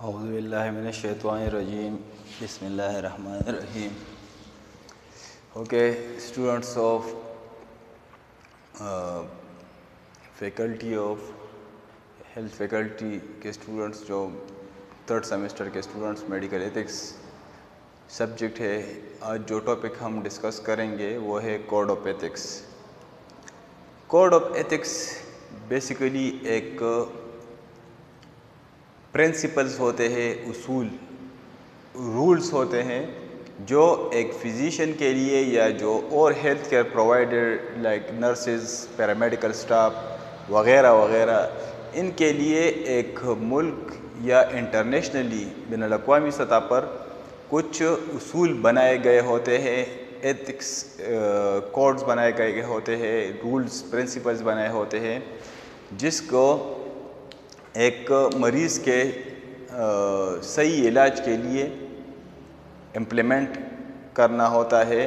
اعوذ باللہ من الشیطان الرجیم بسم اللہ الرحمن الرحیم. Okay students of faculty of health faculty کے اسٹوڈنٹس جو تھرڈ سیمسٹر کے اسٹوڈنٹس میڈیکل ایتھکس سبجیکٹ ہے. آج جو ٹاپک ہم ڈسکس کریں گے وہ ہے code of ethics. Code of ethics basically ایک پرنسپلز ہوتے ہیں، اصول رولز ہوتے ہیں جو ایک فزیشین کے لیے یا جو اور health care provider like nurses, paramedical staff وغیرہ وغیرہ، ان کے لیے ایک ملک یا انٹرنیشنلی بین الاقوامی سطح پر کچھ اصول بنائے گئے ہوتے ہیں، ایتھکس کوڈز بنائے گئے ہوتے ہیں، رولز پرنسپلز بنائے ہوتے ہیں جس کو ایک مریض کے صحیح علاج کے لیے امپلیمنٹ کرنا ہوتا ہے.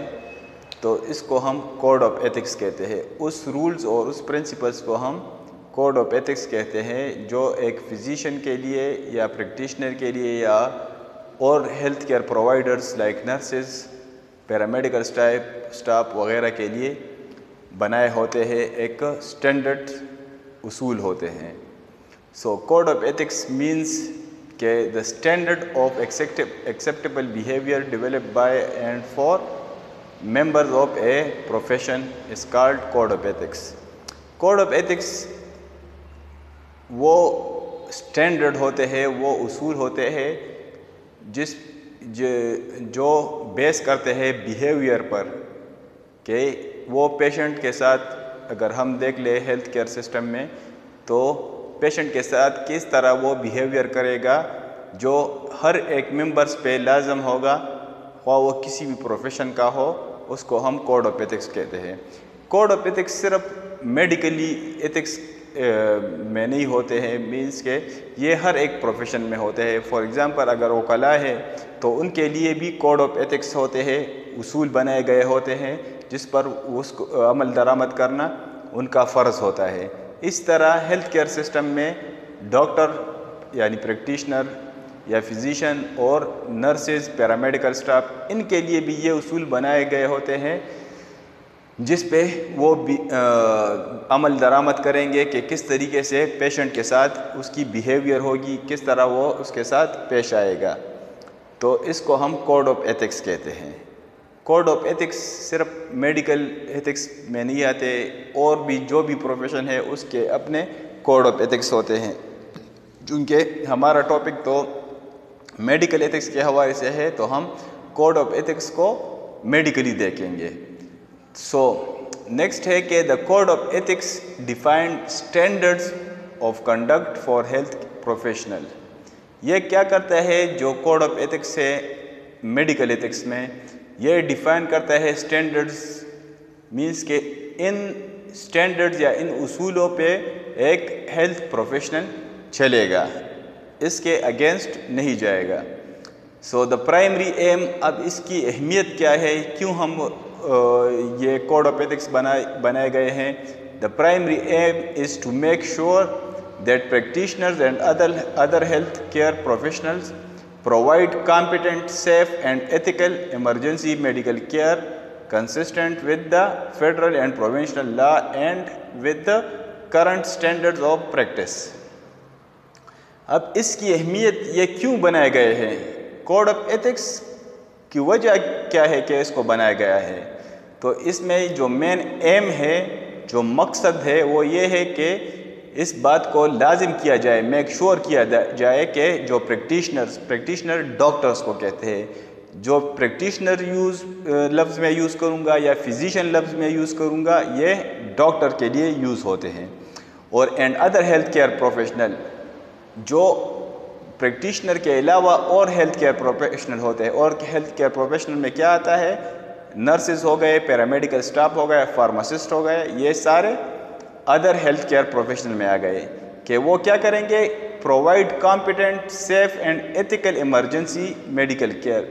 تو اس کو ہم کوڈ آف ایتھکس کہتے ہیں. اس رولز اور اس پرنسپلز کو ہم کوڈ آف ایتھکس کہتے ہیں جو ایک فزیشین کے لیے یا پریکٹیشنر کے لیے یا اور health care providers like nurses, paramedical staff وغیرہ کے لیے بنائے ہوتے ہیں، ایک اسٹینڈرڈ اصول ہوتے ہیں. So code of ethics means the standard of acceptable behavior developed by and for members of a profession is called code of ethics. Code of ethics وہ اسٹینڈرڈ ہوتے ہیں، وہ اصول ہوتے ہیں جو بیس کرتے ہیں بیہیویئر پر کہ وہ پیشنٹ کے ساتھ، اگر ہم دیکھ لیں ہیلتھ کیئر سسٹم میں تو پیشنٹ کے ساتھ کس طرح وہ بیہیویئر کرے گا جو ہر ایک ممبرس پہ لازم ہوگا، خواہ وہ کسی بھی پروفیشن کا ہو، اس کو ہم کوڈ آف ایتھکس کہتے ہیں. کوڈ آف ایتھکس صرف میڈیکلی ایتھکس میں نہیں ہوتے ہیں، مینس کہ یہ ہر ایک پروفیشن میں ہوتے ہیں. فار ایگزامپل اگر وکلاء ہے تو ان کے لیے بھی کوڈ آف ایتھکس ہوتے ہیں، اصول بنائے گئے ہوتے ہیں جس پر اس کو عمل درآمد کرنا ان کا فرض ہوتا ہے. اس طرح ہیلتھ کیئر سسٹم میں ڈاکٹر یعنی پریکٹیشنر یا فزیشین اور نرسز، پیرامیڈیکل اسٹاف، ان کے لیے بھی یہ اصول بنائے گئے ہوتے ہیں جس پہ وہ عمل درآمد کریں گے کہ کس طریقے سے پیشنٹ کے ساتھ اس کی بیہیویئر ہوگی، کس طرح وہ اس کے ساتھ پیش آئے گا. تو اس کو ہم کوڈ آف ایتھکس کہتے ہیں. کوڈ آف ایتھکس صرف میڈیکل ایتھکس میں نہیں آتے، اور بھی جو بھی پروفیشن ہے اس کے اپنے کوڈ آف ایتھکس ہوتے ہیں. چونکہ ہمارا ٹاپک تو میڈیکل ایتھکس کے حوالے سے ہے تو ہم کوڈ آف ایتھکس کو میڈیکلی دیکھیں گے. سو نیکسٹ ہے کہ the code of ethics defined standards of conduct for health professional. یہ کیا کرتا ہے جو کوڈ آف ایتھکس ہے میڈیکل ایتھکس میں، یہ ڈیفائن کرتا ہے اسٹینڈرڈز، مینس کہ ان اسٹینڈرڈز یا ان اصولوں پہ ایک ہیلتھ پروفیشنل چلے گا، اس کے اگینسٹ نہیں جائے گا. سو دا پرائمری ایم، اب اس کی اہمیت کیا ہے، کیوں ہم یہ کوڈ آف ایتھکس بنائے گئے ہیں. The primary aim is to make sure that practitioners and other health care professionals provide competent, safe and ethical emergency medical care consistent with the federal and provincial law and with the current standards of practice. اب اس کی اہمیت یہ کیوں بنائے گئے ہیں، code of ethics کی وجہ کیا ہے کہ اس کو بنایا گیا ہے. تو اس میں جو مین ایم ہے، جو مقصد ہے، وہ یہ ہے کہ اس بات کو لازم کیا جائے، میک شور کیا جائے کہ جو پریکٹیشنر ڈاکٹرز کو کہتے ہیں، جو پریکٹیشنر لفظ میں یوز کروں گا یا فزیشین لفظ میں یوز کروں گا، یہ ڈاکٹر کے لیے یوز ہوتے ہیں. اور and other health care professional, جو پریکٹیشنر کے علاوہ اور ہیلتھ کیئر پروفیشنل ہوتے ہیں. اور ہیلتھ کیئر پروفیشنل میں کیا آتا ہے، نرسز ہو گئے، پیرامیڈیکل اسٹاف ہو گئے، فارماسسٹ ہو گئے، یہ سارے ادر ہیلتھ کیئر پروفیشنل میں آ گئے کہ وہ کیا کریں گے، provide competent, safe and ethical emergency medical care,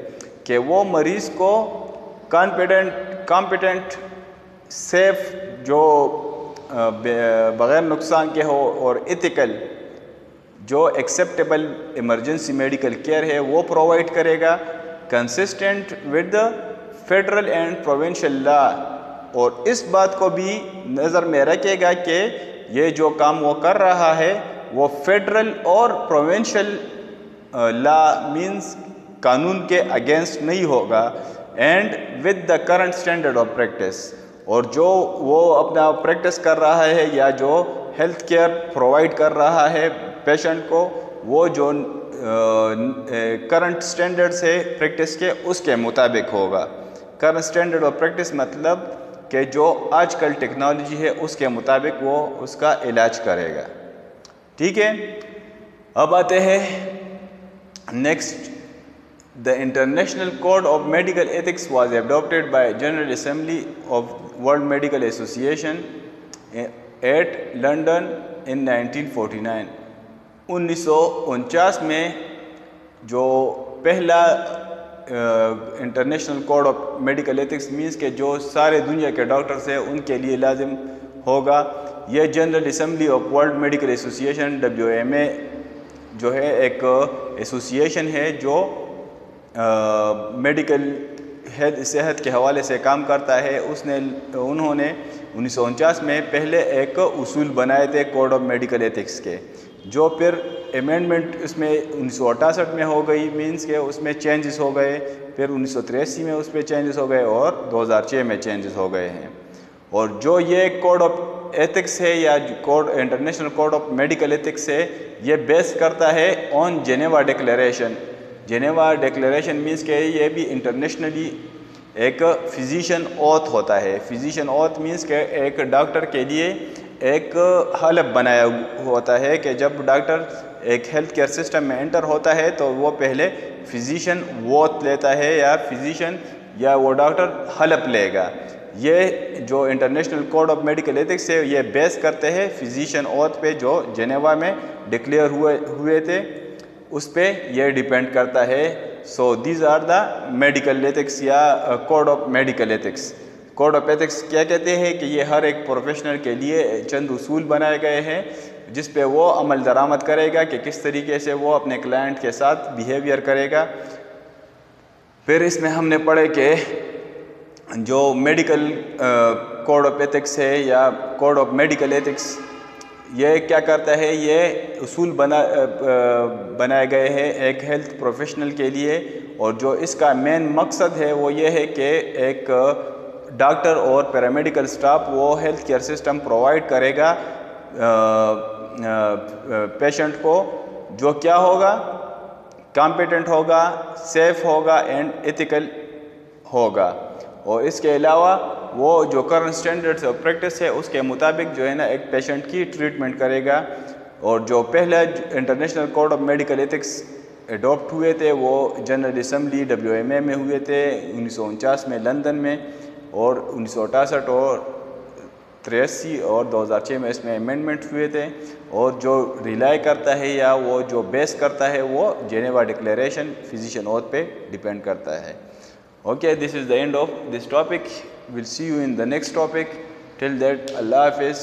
کہ وہ مریض کو کمپیٹنٹ، سیف، جو بغیر نقصان کے ہو، اور ایتھیکل، جو ایکسیپٹیبل ایمرجنسی میڈیکل کیئر ہے وہ پرووائڈ کرے گا consistent with the federal and provincial law, اور اس بات کو بھی نظر میں رکھے گا کہ یہ جو کام وہ کر رہا ہے وہ فیڈرل اور پروونشل لا مینس قانون کے اگینسٹ نہیں ہوگا، and with the current standard of practice, اور جو وہ اپنا پریکٹس کر رہا ہے یا جو ہیلتھ کیئر پرووائڈ کر رہا ہے پیشنٹ کو، وہ جو کرنٹ اسٹینڈرڈس ہے پریکٹس کے اس کے مطابق ہوگا۔ کرنٹ اسٹینڈرڈ آف پریکٹس مطلب کہ جو آج کل ٹیکنالوجی ہے اس کے مطابق وہ اس کا علاج کرے گا، ٹھیک ہے۔ اب آتے ہیں next, The International Code of Medical Ethics was adopted by General Assembly of World Medical Association at London in 1949۔ 1949 میں جو پہلا international code of medical ethics means کہ جو سارے دنیا کے ڈاکٹرز ہیں ان کے لیے لازم ہوگا، یہ general assembly of world medical association WMA جو ہے ایک ایسوسیشن ہے جو میڈیکل صحت کے حوالے سے کام کرتا ہے۔ انہوں نے 1949 میں پہلے ایک اصول بنائے تھے کوڈ آف میڈیکل ایتھکس کے، جو پھر امینڈمنٹ اس میں 1968 میں ہو گئی، مینس کہ اس میں چینجز ہو گئے، پھر 1983 میں اس پہ چینجز ہو گئے اور 2006 میں چینجز ہو گئے ہیں۔ اور جو یہ کوڈ آف ایتھکس ہے یا international code of medical ethics ہے، یہ بیس کرتا ہے on Geneva declaration. Geneva declaration means کہ یہ بھی انٹرنیشنلی ایک فزیشین اوتھ ہوتا ہے۔ فزیشین اوتھ مینس کہ ایک ڈاکٹر کے لیے ایک حلف بنایا ہوتا ہے کہ جب ڈاکٹر ایک ہیلتھ کیئر سسٹم میں انٹر ہوتا ہے تو وہ پہلے فزیشین اوتھ لیتا ہے یا فزیشین یا وہ ڈاکٹر حلف لے گا۔ یہ جو international code of medical ethics ہے یہ بیس کرتے ہیں فزیشین اوتھ پہ جو جنیوا میں ڈکلیئر ہوئے تھے، اس پہ یہ ڈیپینڈ کرتا ہے۔ So these are the medical ethics یا code of medical ethics. Code of ethics کیا کہتے ہیں کہ یہ ہر ایک پروفیشنل کے لیے چند اصول بنائے گئے ہیں جس پہ وہ عمل درآمد کرے گا کہ کس طریقے سے وہ اپنے کلائنٹ کے ساتھ بیہیویئر کرے گا۔ پھر اس میں ہم نے پڑھے کہ جو میڈیکل کوڈ آف ایتھکس ہے یا کوڈ آف میڈیکل ایتھکس یہ کیا کرتا ہے، یہ اصول بنائے گئے ہیں ایک ہیلتھ پروفیشنل کے لیے، اور جو اس کا مین مقصد ہے وہ یہ ہے کہ ایک ڈاکٹر اور پیرامیڈیکل سٹاف وہ ہیلتھ کیئر سسٹم پرووائڈ کرے گا پیشنٹ کو، جو کیا ہوگا، کمپیٹنٹ ہوگا، سیف ہوگا اینڈ ایتھیکل ہوگا، اور اس کے علاوہ وہ جو کرنٹ اسٹینڈرڈس آف پریکٹس ہے اس کے مطابق جو ہے نا ایک پیشنٹ کی ٹریٹمنٹ کرے گا۔ اور جو پہلا international code of medical ethics adopt ہوئے تھے وہ جنرل اسمبلی WMA میں ہوئے تھے 1949 میں لندن میں، اور 1968 اور 83 اور 2006 میں اس میں امینڈمنٹ ہوئے تھے، اور جو ریلائی کرتا ہے یا وہ جو بیس کرتا ہے وہ جنیوا ڈکلیریشن فزیشین اوتھ پہ ڈیپینڈ کرتا ہے۔ Okay, this is the end of this topic. We'll see you in the next topic. Till that, Allah Hafiz.